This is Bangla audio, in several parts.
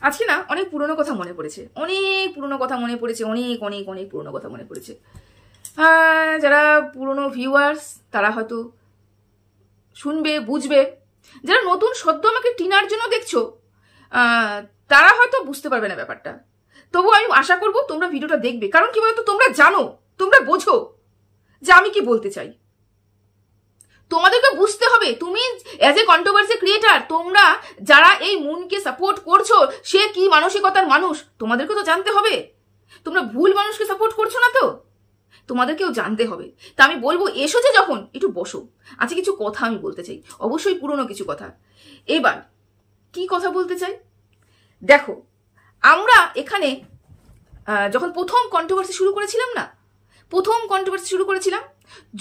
আজকে না অনেক পুরনো কথা মনে পড়েছে, অনেক পুরনো কথা মনে পড়েছে, অনেক অনেক অনেক পুরনো কথা মনে পড়েছে। যারা পুরনো ভিউয়ার্স তারা হয়তো শুনবে, বুঝবে। যারা নতুন সদ্য আমাকে টিনার জন্য দেখছো তারা হয়তো বুঝতে পারবে না ব্যাপারটা। তবু আমি আশা করব তোমরা ভিডিওটা দেখবে, কারণ কি বলতো, তোমরা জানো, তোমরা বোঝো যে আমি কি বলতে চাই। তোমাদেরকে বুঝতে হবে, তুমি অ্যাজ এ কন্ট্রোভার্সি ক্রিয়েটার, তোমরা যারা এই মুনকে সাপোর্ট করছো সে কি মানসিকতার মানুষ তোমাদেরকে তো জানতে হবে। তোমরা ভুল মানুষকে সাপোর্ট করছো না তো, তোমাদেরকেও জানতে হবে। তা আমি বলবো, এসো যে যখন একটু বসো, আজকে কিছু কথা আমি বলতে চাই, অবশ্যই পুরনো কিছু কথা। এবার কি কথা বলতে চাই দেখো, আমরা এখানে যখন প্রথম কন্ট্রোভার্সি শুরু করেছিলাম,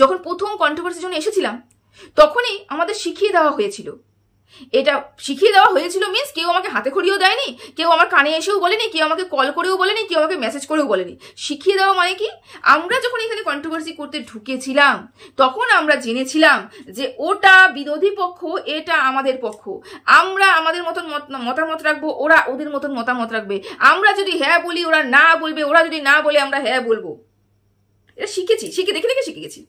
যখন প্রথম কন্ট্রোভার্সির জন্য এসেছিলাম, তখনই আমাদের শিখিয়ে দেওয়া হয়েছিল। এটা শিখিয়ে দেওয়া হয়েছিল মিন্স কেউ আমাকে হাতে খড়িও দেয়নি, কেউ আমার কানে এসেও বলেনি, কেউ আমাকে কল করেও বলেনি, কেউ আমাকে মেসেজ করেও বলেনি। শিখিয়ে দেওয়া মানে কি, আমরা যখন এখানে কন্ট্রোভার্সি করতে ঢুকেছিলাম তখন আমরা জেনেছিলাম যে ওটা বিরোধী পক্ষ, এটা আমাদের পক্ষ। আমরা আমাদের মতন মতামত রাখবো, ওরা ওদের মতন মতামত রাখবে। আমরা যদি হ্যাঁ বলি ওরা না বলবে, ওরা যদি না বলে আমরা হ্যাঁ বলবো। এটা দেখে দেখে শিখে গেছি।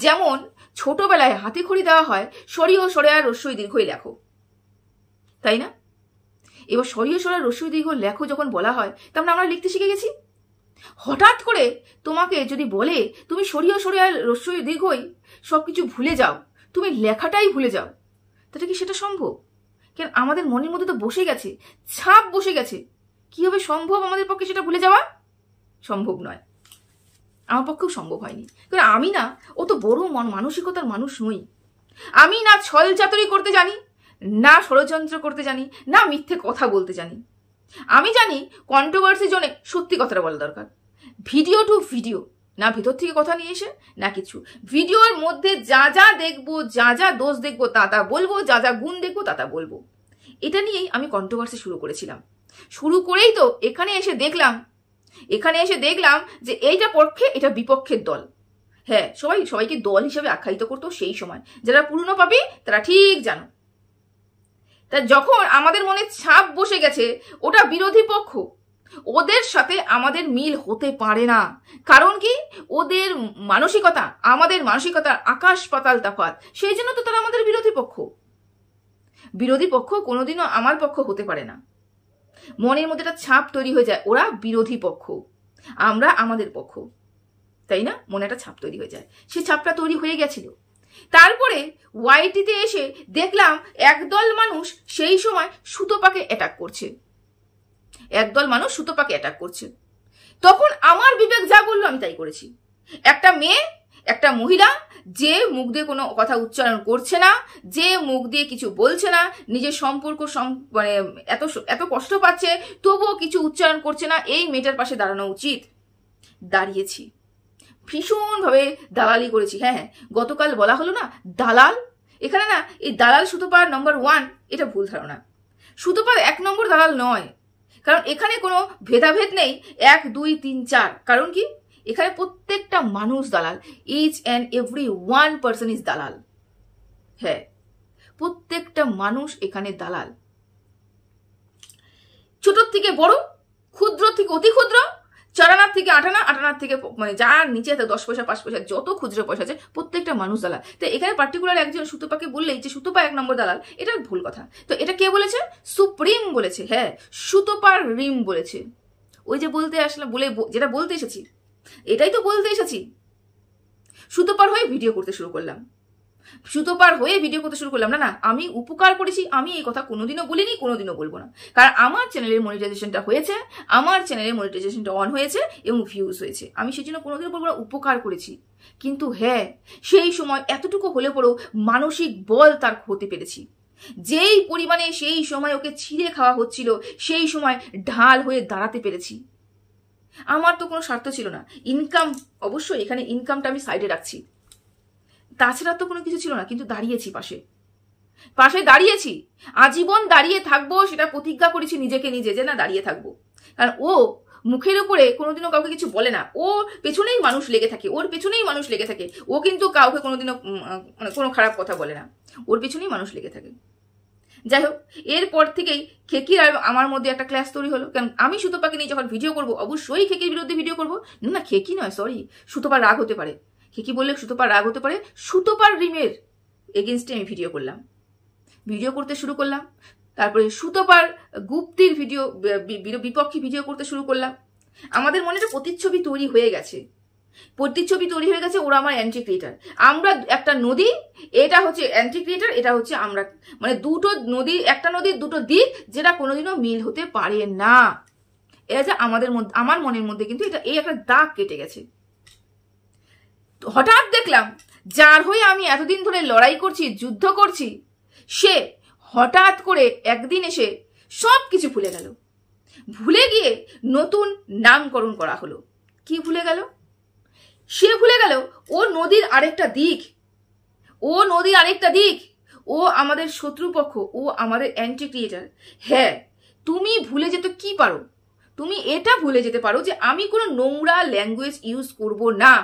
যেমন ছোটবেলায় হাতে খড়ি দেওয়া হয় সরি ও সরে আর রস্যই দীর্ঘই লেখো, তাই না? এবার সরি ও সরে আর রস্যই দীর্ঘ লেখো যখন বলা হয়, তার মানে আমরা লিখতে শিখে গেছি। হঠাৎ করে তোমাকে যদি বলে তুমি সরি ও সরে আর রস্যই দীর্ঘই সবকিছু ভুলে যাও, তুমি লেখাটাই ভুলে যাও, তাহলে কি সেটা সম্ভব? কেন আমাদের মনের মধ্যে তো বসে গেছে, ছাপ বসে গেছে। কিভাবে সম্ভব আমাদের পক্ষে সেটা ভুলে যাওয়া? সম্ভব নয়, আমার পক্ষেও সম্ভব হয়নি। কারণ আমি না অত বড় মানসিকতার মানুষ নই। আমি না ছল চাতুরি করতে জানি, না ষড়যন্ত্র করতে জানি, না মিথ্যে কথা বলতে জানি। আমি জানি কন্ট্রোভার্সি জন্য সত্যি কথাটা বলা দরকার। ভিডিও টু ভিডিও, না ভেতর থেকে কথা নিয়ে এসে না কিছু। ভিডিওর মধ্যে যা যা দেখবো, যা যা দোষ দেখবো তা তা বলবো, যা যা গুণ দেখবো তা তা বলবো। এটা নিয়েই আমি কন্ট্রোভার্সি শুরু করেছিলাম। শুরু করেই তো এখানে এসে দেখলাম যে এইটা পক্ষে, এটা বিপক্ষের দল। হ্যাঁ, সবাইকে দল হিসেবে আখ্যায়িত করতো সেই সময়। যারা পুরনো পাপি তারা ঠিক জানো। তা যখন আমাদের মনে ছাপ বসে গেছে ওটা বিরোধী পক্ষ, ওদের সাথে আমাদের মিল হতে পারে না। কারণ কি, ওদের মানসিকতা আমাদের মানসিকতার আকাশ পাতাল তফাৎ। সেই জন্য তো তারা আমাদের বিরোধী পক্ষ কোনোদিনও আমার পক্ষ হতে পারে না। মনের মধ্যে একটা ছাপ তৈরি হয়ে যায়, ওরা বিরোধী পক্ষ, আমরা আমাদের পক্ষ, তাই না? মনে একটা ছাপ তৈরি হয়ে যায়। সেই ছাপটা তৈরি হয়ে গেছিল। তারপরে ওয়াইটিতে এসে দেখলাম একদল মানুষ সেই সময় সুতপাকে অ্যাটাক করছে। তখন আমার বিবেক যা বললো আমি তাই করেছি। একটা মহিলা যে মুখ দিয়ে কোনো কথা উচ্চারণ করছে না, যে মুখ দিয়ে কিছু বলছে না, নিজের সম্পর্ক মানে এত কষ্ট পাচ্ছে তবুও কিছু উচ্চারণ করছে না, এই মেয়েটার পাশে দাঁড়ানো উচিত। দাঁড়িয়েছি, ভীষণভাবে দালালি করেছি। হ্যাঁ, গতকাল বলা হলো না দালাল, এখানে না এই দালাল সুতপার নম্বর 1, এটা ভুল ধারণা। সুতপার 1 নম্বর দালাল নয়, কারণ এখানে কোনো ভেদাভেদ নেই 1, 2, 3, 4। কারণ কি, এখানে প্রত্যেকটা মানুষ দালাল, each and every one person is দালাল। হ্যাঁ, প্রত্যেকটা মানুষ এখানে দালাল। ছোট থেকে বড়, ক্ষুদ্র থেকে অতি ক্ষুদ্র, 4 আনার থেকে 8 আনা, 8 আনার থেকে মানে যার নিচে 10 পয়সা 5 পয়সা যত খুচরো পয়সা আছে প্রত্যেকটা মানুষ দালাল। তো এখানে পার্টিকুলার একজন সুতপাকে বললেই যে সুতপা 1 নম্বর দালাল, এটা ভুল কথা। তো এটা কে বলেছে? সুপ্রিম বলেছে। হ্যাঁ, সুতপার রিম বলেছে। ওই যে বলতে আসলাম, যেটা বলতে এসেছি, এটাই তো বলতে এসেছি। সুতপার হয়ে ভিডিও করতে শুরু করলাম। না, আমি উপকার করেছি, আমি এই কথা কোনোদিনও বলিনি, কোনোদিনও বলবো না। কারণ আমার চ্যানেলের মনিটাইজেশনটা হয়েছে, আমার চ্যানেলের মনিটাইজেশনটা অন হয়েছে এবং ভিউজ হয়েছে, আমি সেই জন্য কোনোদিনও বলবো না উপকার করেছি। কিন্তু হ্যাঁ, সেই সময় এতটুকু হলে পরেও মানসিক বল তার হতে পেরেছি। যেই পরিমাণে সেই সময় ওকে ছিঁড়ে খাওয়া হচ্ছিল, সেই সময় ঢাল হয়ে দাঁড়াতে পেরেছি। আমার তো কোনো স্বার্থ ছিল না, ইনকাম, অবশ্যই এখানে ইনকামটা আমি সাইডে রাখছি, তাছাড়া তো কোনো কিছু ছিল না। কিন্তু দাঁড়িয়েছি, পাশে দাঁড়িয়েছি, আজীবন দাঁড়িয়ে থাকবো, সেটা প্রতিজ্ঞা করেছি নিজেকে নিজে যে না দাঁড়িয়ে থাকবো। কারণ ও মুখের উপরে কোনোদিনও কাউকে কিছু বলে না, ওর পেছনেই মানুষ লেগে থাকে, ও কিন্তু কাউকে কোনোদিনও মানে কোনো খারাপ কথা বলে না, ওর পেছনেই মানুষ লেগে থাকে। যাই হোক, এরপর থেকেই খেকির আর আমার মধ্যে একটা ক্লাস তৈরি হলো। কারণ আমি সুতপাকে নিয়ে যখন ভিডিও করবো অবশ্যই খেকির বিরুদ্ধে ভিডিও করবো। না, খেকি নয়, সরি, সুতপার রাগ হতে পারে, খেকি বললে সুতপার রাগ হতে পারে, সুতপার রিমের এগেনস্টে আমি ভিডিও করতে শুরু করলাম। তারপরে সুতপার গুপ্তির বিপক্ষে ভিডিও করতে শুরু করলাম। আমাদের মনে একটা প্রতিচ্ছবি তৈরি হয়ে গেছে, ওরা আমার অ্যান্টি ক্রিয়েটার, আমরা একটা নদী, এটা হচ্ছে অ্যান্টি ক্রিয়েটার, এটা হচ্ছে আমরা, মানে দুটো নদী, একটা নদীর দুটো দিক, যেটা কোনোদিনও মিল হতে পারে না। এটা যে আমার মনের মধ্যে কিন্তু এটা এই একটা দাগ কেটে গেছে। হঠাৎ দেখলাম যার হয়ে আমি এতদিন ধরে লড়াই করছি, যুদ্ধ করছি, সে হঠাৎ করে একদিন এসে সব কিছু ভুলে গিয়ে নতুন নামকরণ করা হলো। কি ভুলে গেল? সে ভুলে গেল ও নদীর আরেকটা দিক, ও আমাদের শত্রুপক্ষ, ও আমাদের অ্যান্টি ক্রিয়েটার। হ্যাঁ, তুমি ভুলে যেতে কি পারো? তুমি এটা ভুলে যেতে পারো যে আমি কোনো নোংরা ল্যাঙ্গুয়েজ ইউজ করব না,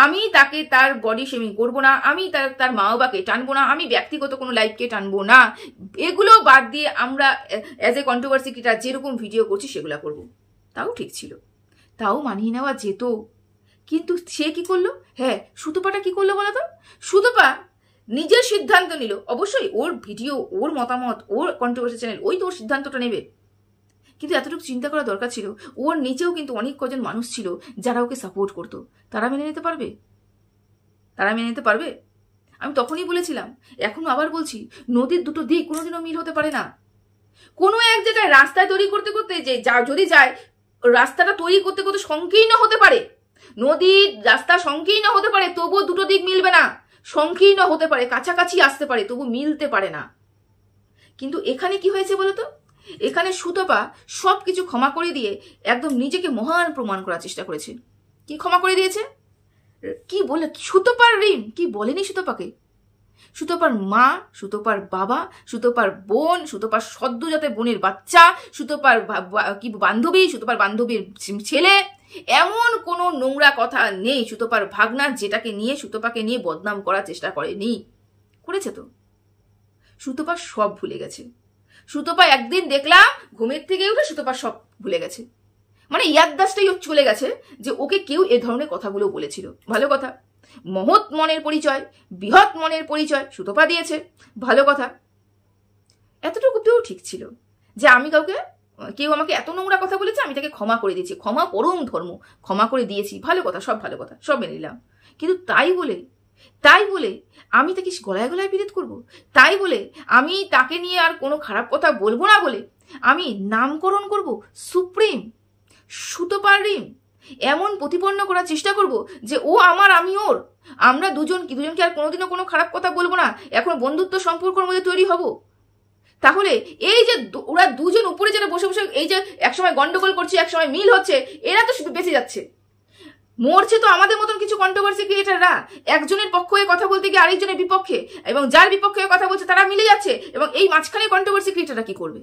আমি তাকে তার বডি শেমিং করবো না, আমি তার মা বাবাকে টানবো না, আমি ব্যক্তিগত কোনো লাইফকে টানবো না। এগুলো বাদ দিয়ে আমরা অ্যাজ এ কন্ট্রোভার্সি ক্রিয়েটার যেরকম ভিডিও করছি সেগুলো করবো। তাও ঠিক ছিল, তাও মানিয়ে নেওয়া যেত। কিন্তু সে কি করলো? হ্যাঁ, সুতপাটা কি করলো বলো তো? সুতপা নিজের সিদ্ধান্ত নিল। অবশ্যই ওর ভিডিও, ওর মতামত, ওর কন্ট্রোভার্সি চ্যানেল, ওই তো ওর সিদ্ধান্তটা নেবে। কিন্তু এতটুকু চিন্তা করা দরকার ছিল, ওর নিচেও কিন্তু অনেক কজন মানুষ ছিল যারা ওকে সাপোর্ট করতো। তারা মেনে নিতে পারবে? আমি তখনই বলেছিলাম, এখনো আবার বলছি, নদীর দুটো দিক কোনোদিনও মিল হতে পারে না। কোনো এক জায়গায় রাস্তায় তৈরি করতে যদি যায়, রাস্তাটা তৈরি করতে সংকীর্ণ হতে পারে, নদীর রাস্তা সংকীর্ণ হতে পারে, তবুও দুটো দিক মিলবে না। সংকীর্ণ হতে পারে, কাছাকাছি আসতে পারে, তবু মিলতে পারে না। কিন্তু এখানে কি হয়েছে বলতো? এখানে সুতপা সবকিছু ক্ষমা করে দিয়ে একদম নিজেকে মহান প্রমাণ করার চেষ্টা করেছে। কি ক্ষমা করে দিয়েছে? কি বলে? সুতপার রিম কি বলেনি সুতপাকে? সুতপার মা, সুতপার বাবা, সুতপার বোন, সুতপার সদ্যজাত বোনের বাচ্চা, সুতপার বান্ধবী, সুতপার বান্ধবীর ছেলে, এমন কোনো নোংরা কথা নেই সুতপার ভাগনা যেটাকে নিয়ে সুতপাকে নিয়ে বদনাম করার চেষ্টা করেনি। করেছে তো? সুতপা সব ভুলে গেছে। সুতপা একদিন দেখলাম ঘুমের থেকে উঠে সুতপা সব ভুলে গেছে, মানে ইয়াদদাসটাই চলে গেছে যে ওকে কেউ এ ধরনের কথাগুলো বলেছিল। ভালো কথা, মহৎ মনের পরিচয়, বৃহৎ মনের পরিচয় সুতপা দিয়েছে, ভালো কথা। এতটুকুতেও ঠিক ছিল যে আমি কেউ আমাকে এত নোংরা কথা বলেছে, আমি তাকে ক্ষমা করে দিয়েছি, ক্ষমা পরম ধর্ম, ক্ষমা করে দিয়েছি, ভালো কথা, সব মেনে নিলাম। কিন্তু তাই বলে আমি তাকে গলায় গলায় বিরোধ করব? তাই বলে আমি তাকে নিয়ে আর কোনো খারাপ কথা বলবো না বলে আমি নামকরণ করব সুপ্রিম সুতপার রিম, এমন প্রতিপন্ন করার চেষ্টা করব যে ও আমার, আমি ওর, আমরা দুজনকে আর কোনোদিনও কোনো খারাপ কথা বলবো না, এখন বন্ধুত্ব সম্পর্কের মধ্যে তৈরি হব। তাহলে এই যে ওরা দুজন উপরে যারা বসে বসে এই যে একসময় গন্ডগোল করছে, একসময় মিল হচ্ছে, এরা তো বেঁচে যাচ্ছে, মরছে তো আমাদের মতন কিছু কন্ট্রোভার্সি ক্রিয়েটাররা। একজনের পক্ষ হয়ে কথা বলতে গিয়ে আরেকজনের বিপক্ষে, এবং যার বিপক্ষে কথা বলছে তারা মিলে যাচ্ছে, এবং এই মাঝখানে কন্ট্রোভার্সি ক্রিয়েটাররা কি করবে?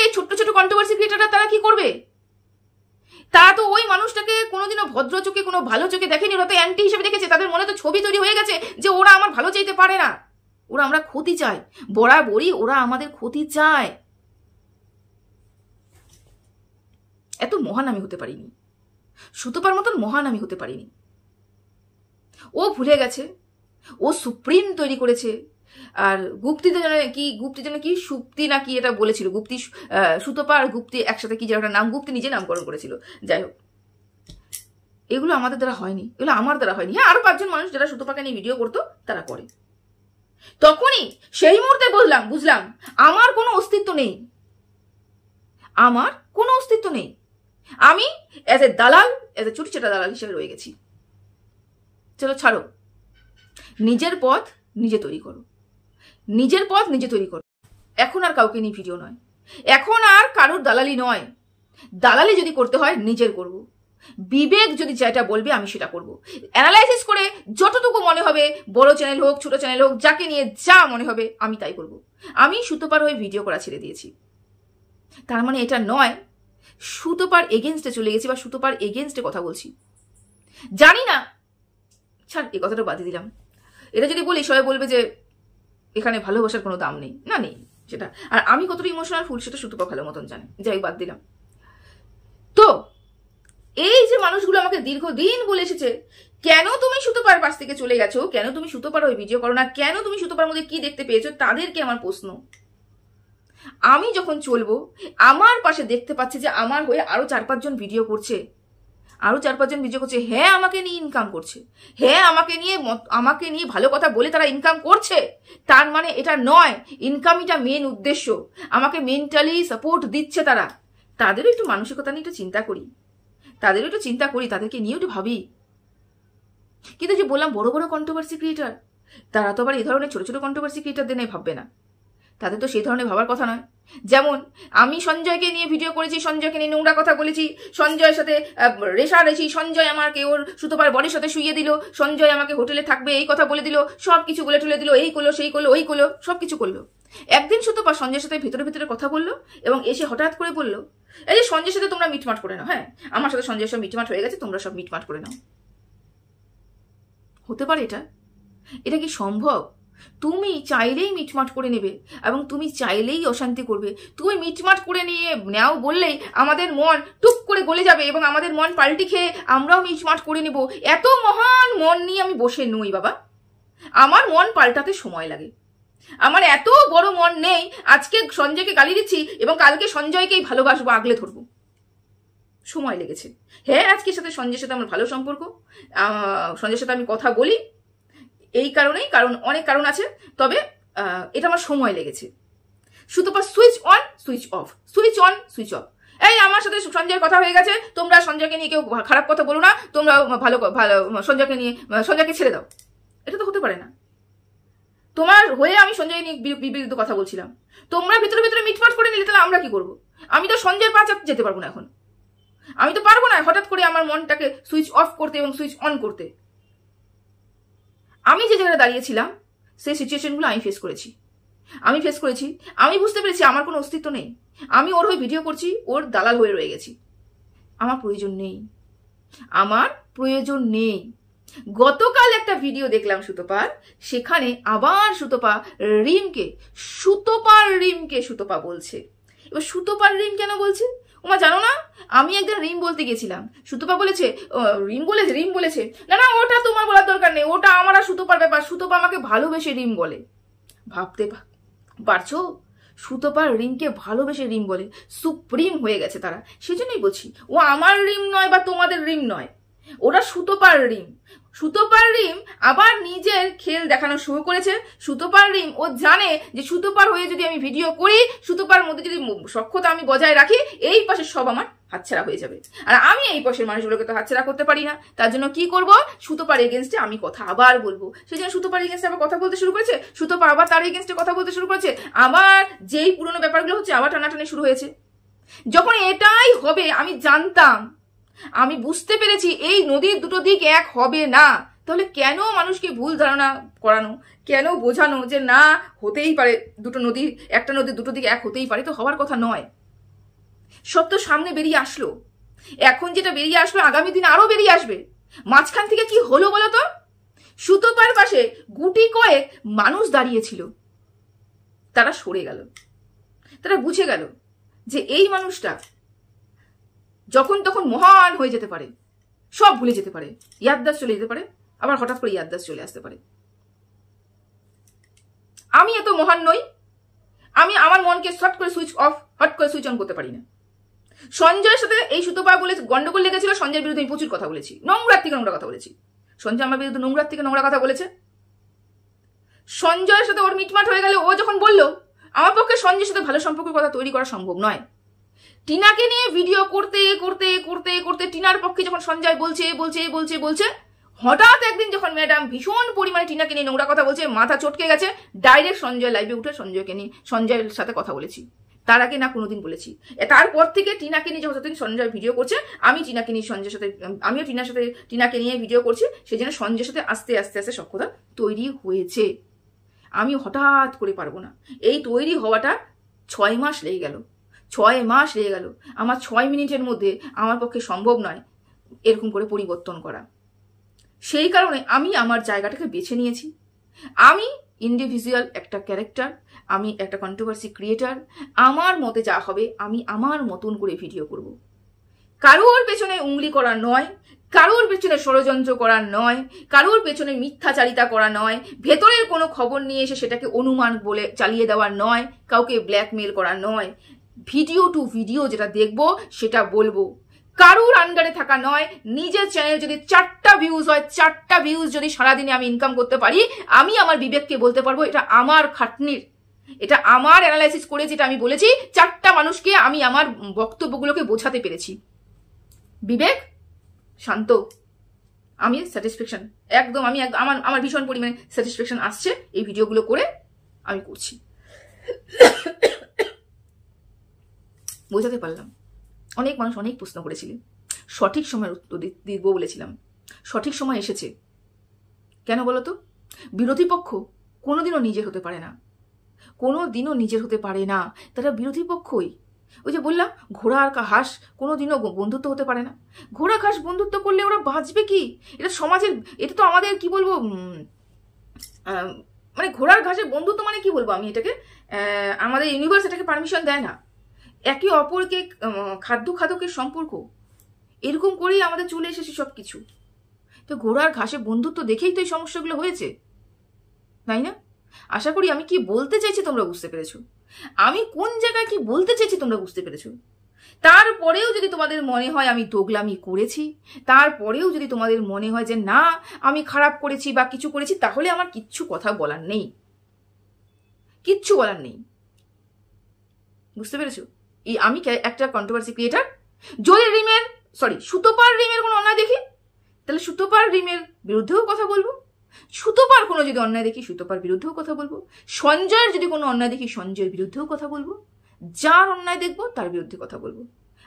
এই ছোট্ট ছোট কন্ট্রোভার্সি ক্রিয়েটাররা তারা কি করবে? তারা তো ওই মানুষটাকে কোনোদিনও ভদ্র চোখে, কোনো ভালো চোখে দেখেনি, ওরা তো অ্যান্টি হিসেবে দেখেছে। তাদের মনে তো ছবি তৈরি হয়ে গেছে যে ওরা আমার ভালো চাইতে পারে না, ওরা আমরা ক্ষতি চায়, বরাবরই ওরা আমাদের ক্ষতি চায়। এত মহান আমি হতে পারিনি, সুতপার মতন মহান আমি হতে পারিনি। ও ভুলে গেছে, ও সুপ্রিম তৈরি করেছে। আর গুপ্তিতে যেন কি সুপ্তি না কি এটা বলেছিল, গুপ্তি, সুতপা আর গুপ্তি একসাথে কি যেন একটা নাম, গুপ্তি নিজে নামকরণ করেছিল। যাই হোক, এগুলো আমাদের দ্বারা হয়নি, এগুলো আমার দ্বারা হয়নি। হ্যাঁ, আরো 5 জন মানুষ যারা সুতপাকে নিয়ে ভিডিও করতো তারা করে। তখনই সেই মুহূর্তে বুঝলাম আমার কোনো অস্তিত্ব নেই, আমি এজ এ দালাল, এজ এ চুটিচাটা দালাল হিসেবে রয়ে গেছি। চলো ছাড়ো, নিজের পথ নিজে তৈরি করো। এখন আর কাউকে নিয়ে ভিডিও নয়, এখন আর কারোর দালালি নয়। দালালি যদি করতে হয় নিজের করব, বিবেক যদি যেটা বলবে আমি সেটা করব। অ্যানালাইসিস করে যতটুকু মনে হবে, বড় চ্যানেল হোক ছোট চ্যানেল হোক, যাকে নিয়ে যা মনে হবে আমি তাই করব। আমি সুতপার হয়ে ভিডিও করা ছেড়ে দিয়েছি, তার মানে এটা নয় সুতপার এগেনস্টে চলে গেছি বা সুতপার এগেনস্টে কথা বলছি। জানি না, ছাড়, এই কথাটা বাদে দিলাম। এটা যদি বলি সবাই বলবে যে এখানে ভালোবাসার কোনো দাম নেই, না নেই সেটা। আর আমি কতটা ইমোশনাল ফুল সেটা সুতপা ভালো মতন জানে, যাই বাদ দিলাম। তো এই যে মানুষগুলো আমাকে দীর্ঘদিন বলে এসেছে কেন তুমি সুতপার পাশ থেকে চলে গেছো, কেন তুমি সুতপার ওই ভিডিও করো না, কেন তুমি সুতপার মধ্যে কি দেখতে পেয়েছো, তাদেরকে আমার প্রশ্ন। আমি যখন চলবো আমার পাশে দেখতে পাচ্ছি যে আমার হয়ে আরো 4-5 জন ভিডিও করছে, আরো 4-5 জন ভিডিও করছে, হ্যাঁ আমাকে নিয়ে ইনকাম করছে, হ্যাঁ আমাকে নিয়ে ভালো কথা বলে তারা ইনকাম করছে, তার মানে এটা নয় ইনকামটা মেন উদ্দেশ্য, আমাকে মেন্টালি সাপোর্ট দিচ্ছে তারা। তাদেরও একটু মানসিকতা নিয়ে একটু চিন্তা করি, তাদেরকে নিয়ে একটু ভাবি। কিন্তু যে বললাম বড় বড় কন্ট্রোভার্সি ক্রিয়েটার, তারা তো আবার এই ধরনের ছোট ছোট কন্ট্রোভার্সি ক্রিয়েটারদের নিয়ে ভাববে না, তাদের তো সেই ধরনের ভাবার কথা নয়। যেমন আমি সঞ্জয়কে নিয়ে ভিডিও করেছি, সঞ্জয়কে নিয়ে নোংরা কথা বলেছি, সঞ্জয়ের সাথে রেশারেশি, সঞ্জয় আমাকে ওর সুতপার বরের সাথে শুইয়ে দিল, সঞ্জয় আমাকে হোটেলে থাকবে এই কথা বলে দিল, সব কিছু বলে টুলে দিল, এই করলো সেই করলো ওই করলো, সব কিছু করলো। একদিন সুতপা সঞ্জয়ের সাথে ভেতরে ভেতরে কথা বললো এবং এসে হঠাৎ করে বললো, এই যে সঞ্জয়ের সাথে তোমরা মিটমাট করে নাও, হ্যাঁ আমার সাথে সঞ্জয়ের সব মিটমাট হয়ে গেছে, তোমরা সব মিটমাট করে নাও। হতে পারে এটা কি সম্ভব? তুমি চাইলেই মিটমাট করে নেবে এবং তুমি চাইলেই অশান্তি করবে, তুমি মিটমাট করে নিয়ে নাও বললেই আমাদের মন টুক করে গলে যাবে এবং আমাদের মন পাল্টি খেয়ে আমরাও মিটমাট করে নেব। এত মহান মন নিয়ে আমি বসে নই বাবা, আমার মন পাল্টাতে সময় লাগে, আমার এত বড় মন নেই আজকে সঞ্জয়কে গালি দিচ্ছি এবং কালকে সঞ্জয়কেই ভালোবাসবো, আগলে ধরবো, সময় লেগেছে। হ্যাঁ আজকের সাথে সঞ্জয়ের সাথে আমার ভালো সম্পর্ক, সঞ্জয়ের সাথে আমি কথা বলি এই কারণেই, কারণ অনেক কারণ আছে, তবে এটা আমার সময় লেগেছে। Sutapa switch on switch off, switch on switch off. এই আমার সাথে সঞ্জয়ের কথা হয়ে গেছে, তোমরা সঞ্জয়কে নিয়ে কেউ খারাপ কথা বলো না, তোমরা ভালো সঞ্জয়কে ছেড়ে দাও, এটা তো হতে পারে না। তোমার হয়ে আমি সঞ্জয় নিয়ে বিপরীত কথা বলছিলাম, তোমরা ভিতরে ভিতরে মিটমাট করে নিলে তাহলে আমরা কি করবো? আমি তো সঞ্জয়ের পাশে যেতে পারবো না, এখন আমি তো পারবো না হঠাৎ করে আমার মনটাকে সুইচ অফ করতে এবং সুইচ অন করতে। আমি যে জায়গায় দাঁড়িয়েছিলাম সেই সিচুয়েশনগুলো আমি ফেস করেছি, আমি বুঝতে পেরেছি আমার কোনো অস্তিত্ব নেই, আমি ওর হয়ে ভিডিও করছি, ওর দালাল হয়ে রয়ে গেছি, আমার প্রয়োজন নেই। গতকাল একটা ভিডিও দেখলাম সুতপার, সেখানে আবার সুতপার রিমকে সুতপা বলছে। এবার সুতপার রিম কেন বলছে ওমা জানো না? আমি একদিন রিম বলতে গেছিলাম, সুতপা বলেছে রিম বলেছে না ওটা তোমার বলার দরকার নেই, ওটা আমার আর সুতপার ব্যাপার, সুতপা আমাকে ভালোবেসে রিম বলে। ভাবতে পারছো? সুতপার রিমকে ভালোবেসে রিম বলে, সুপ্রিম হয়ে গেছে তারা। সেজন্যই বলছি ও আমার রিম নয় বা তোমাদের রিম নয়, ওরা সুতপার রিম আবার নিজের খেল দেখানো শুরু করেছে। সুতপার রিম ও জানে যে সুতপার হয়ে যদি আমি ভিডিও করি, সুতপার মধ্যে যদি সখ্যতা আমি বজায় রাখি, এই পাশের সব আমার হাতছাড়া হয়ে যাবে, আর আমি এই পাশের মানুষগুলোকে তো হাতছাড়া করতে পারি না। তার জন্য কি করব, সুতপার এগেনস্টে আমি কথা আবার বলবো। সেই জন্য সুতপার এগেনস্টে আবার কথা বলতে শুরু করেছে, সুতপা আবার তার এগেনস্টে কথা বলতে শুরু করেছে, আবার যেই পুরনো ব্যাপারগুলো হচ্ছে আবার টানাটানি শুরু হয়েছে। যখন এটাই হবে আমি জানতাম, আমি বুঝতে পেরেছি এই নদীর দুটো দিক এক হবে না, তাহলে কেন মানুষকে ভুল ধারণা করানো, কেন বোঝানো যে না হতেই পারে একটা নদীর দুটো দিক এক হতেই পারে, তো হওয়ার কথা নয়। সব তো সামনে বেরিয়ে আসলো, এখন যেটা বেরিয়ে আসলো আগামী দিন আরো বেরিয়ে আসবে। মাঝখান থেকে কি হলো বলতো? সুতপার পাশে গুটি কয়েক মানুষ দাঁড়িয়েছিল, তারা সরে গেল, তারা বুঝে গেল যে এই মানুষটা যখন তখন মহান হয়ে যেতে পারে, সব ভুলে যেতে পারে, ইয়াদদাস্ত চলে যেতে পারে, আবার হঠাৎ করে ইয়াদদাস্ত চলে আসতে পারে। আমি এত মহান নই, আমি আমার মনকে হট করে সুইচ অন করতে পারি না। সঞ্জয়ের সাথে এই সুতপা বলে গন্ডগোল লেগেছিল, সঞ্জয়ের বিরুদ্ধে আমি প্রচুর কথা বলেছি, নোংরার থেকে নোংরা কথা বলেছি। সঞ্জয় আমার বিরুদ্ধে নোংরার থেকে নোংরা কথা বলেছে। সঞ্জয়ের সাথে ওর মিটমাট হয়ে গেলে ও যখন বললো, আমার পক্ষে সঞ্জয়ের সাথে ভালো সম্পর্কের কথা তৈরি করা সম্ভব নয়। টিনাকে নিয়ে ভিডিও করতে করতে করতে করতে টিনার পক্ষে যখন সঞ্জয় বলছে, হঠাৎ একদিন যখন ম্যাডাম ভীষণ পরিমাণে টিনাকে নিয়ে নোংরা কথা বলছে, মাথা চটকে গেছে, ডাইরেক্ট সঞ্জয় লাইভে উঠে সঞ্জয়ের সাথে কথা বলেছি। তার আগে না কোনোদিন বলেছি। তারপর থেকে টিনাকে নিয়ে যখন সঞ্জয় ভিডিও করছে, আমিও টিনাকে নিয়ে ভিডিও করছি, সেই জন্য সঞ্জয়ের সাথে আস্তে আস্তে আস্তে সখ্যতা তৈরি হয়েছে। আমি হঠাৎ করে পারবো না, এই তৈরি হওয়াটা 6 মাস লেগে গেল। আমার 6 মিনিটের মধ্যে আমার পক্ষে সম্ভব নয় এরকম করে পরিবর্তন করা। সেই কারণে আমি আমার জায়গাটাকে বেছে নিয়েছি। আমি ইন্ডিভিজুয়াল একটা ক্যারেক্টার, আমি একটা কন্ট্রোভার্সি ক্রিয়েটার। আমার মতে যা হবে আমি আমার মতন করে ভিডিও করব। কারোর পেছনে উংলি করা নয়, কারোর পেছনে ষড়যন্ত্র করা নয়, কারোর পেছনে মিথ্যাচারিতা করা নয়, ভেতরের কোনো খবর নিয়ে এসে সেটাকে অনুমান বলে চালিয়ে দেওয়া নয়, কাউকে ব্ল্যাকমেল করা নয়। ভিডিও টু ভিডিও যেটা দেখবো সেটা বলবো, কারুর আন্ডারে থাকা নয়। নিজের চ্যানেল যদি 4টা ভিউজ হয়, 4টা ভিউজ যদি সারাদিনে আমি ইনকাম করতে পারি, আমি আমার বিবেককে বলতে পারবো এটা আমার খাটনির, এটা আমার অ্যানালাইসিস করে যেটা আমি বলেছি, 4টা মানুষকে আমি আমার বক্তব্যগুলোকে বোঝাতে পেরেছি। বিবেক শান্ত, আমি স্যাটিসফ্যাকশন একদম, আমি আমার ভীষণ পরিমাণে স্যাটিসফ্যাকশন আসছে এই ভিডিওগুলো করে, আমি করছি। বোঝাতে পারলাম। অনেক মানুষ অনেক প্রশ্ন করেছিলেন, সঠিক সময়ের উত্তর দিব বলেছিলাম, সঠিক সময় এসেছে। কেন বলতো? বিরোধী পক্ষ কোনোদিনও নিজের হতে পারে না, কোনোদিনও নিজের হতে পারে না, তারা বিরোধী পক্ষই। ওই যে বললাম, ঘোড়া আর হাঁস কোনোদিনও বন্ধুত্ব হতে পারে না। ঘোড়া হাঁস বন্ধুত্ব করলে ওরা বাঁচবে কি? এটা সমাজের, এটা তো আমাদের কি বলবো, মানে ঘোড়ার ঘাসের বন্ধুত্ব মানে কি বলবো আমি এটাকে, আমাদের ইউনিভার্স এটাকে পারমিশন দেয় না। একে অপরকে খাদ্য খাদকের সম্পর্ক, এরকম করেই আমাদের চলে এসেছে সব কিছু। তো ঘোড়ার ঘাসে বন্ধুত্ব দেখেই তো এই সমস্যাগুলো হয়েছে, তাই না? আশা করি আমি কি বলতে চাইছি তোমরা বুঝতে পেরেছো, আমি কোন জায়গায় কি বলতে চাইছি তোমরা বুঝতে পেরেছো। তারপরেও যদি তোমাদের মনে হয় আমি দোগলামি করেছি, তারপরেও যদি তোমাদের মনে হয় যে না আমি খারাপ করেছি বা কিছু করেছি, তাহলে আমার কিচ্ছু কথা বলার নেই, কিচ্ছু বলার নেই। বুঝতে পেরেছো? এই আমি একটা কন্ট্রোভার্সি ক্রিয়েটার, যদি সুতোপার রিমের কোনো অন্যায় দেখি তাহলে সুতোপার রিমের বিরুদ্ধেও কথা বলবো, সুতোপার কোনো যদি অন্যায় দেখি সুতোপার বিরুদ্ধেও কথা বলবো, সঞ্জয়ের যদি কোনো অন্যায় দেখি সঞ্জয়ের বিরুদ্ধেও কথা বলবো, যার অন্যায় দেখবো তার বিরুদ্ধে কথা বলবো।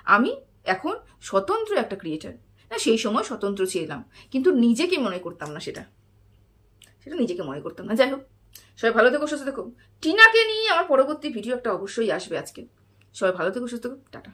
আমি এখন স্বতন্ত্র একটা ক্রিয়েটার না, সেই সময় স্বতন্ত্র ছিলাম, কিন্তু নিজেকে মনে করতাম না, সেটা নিজেকে মনে করতাম না। যাই হোক, সবাই ভালো থেকো, সুস্থ থেকো। টিনাকে নিয়ে আমার পরবর্তী ভিডিও একটা অবশ্যই আসবে আজকে। সবাই ভালো থেকো, সুস্থ থেকো, টাটা।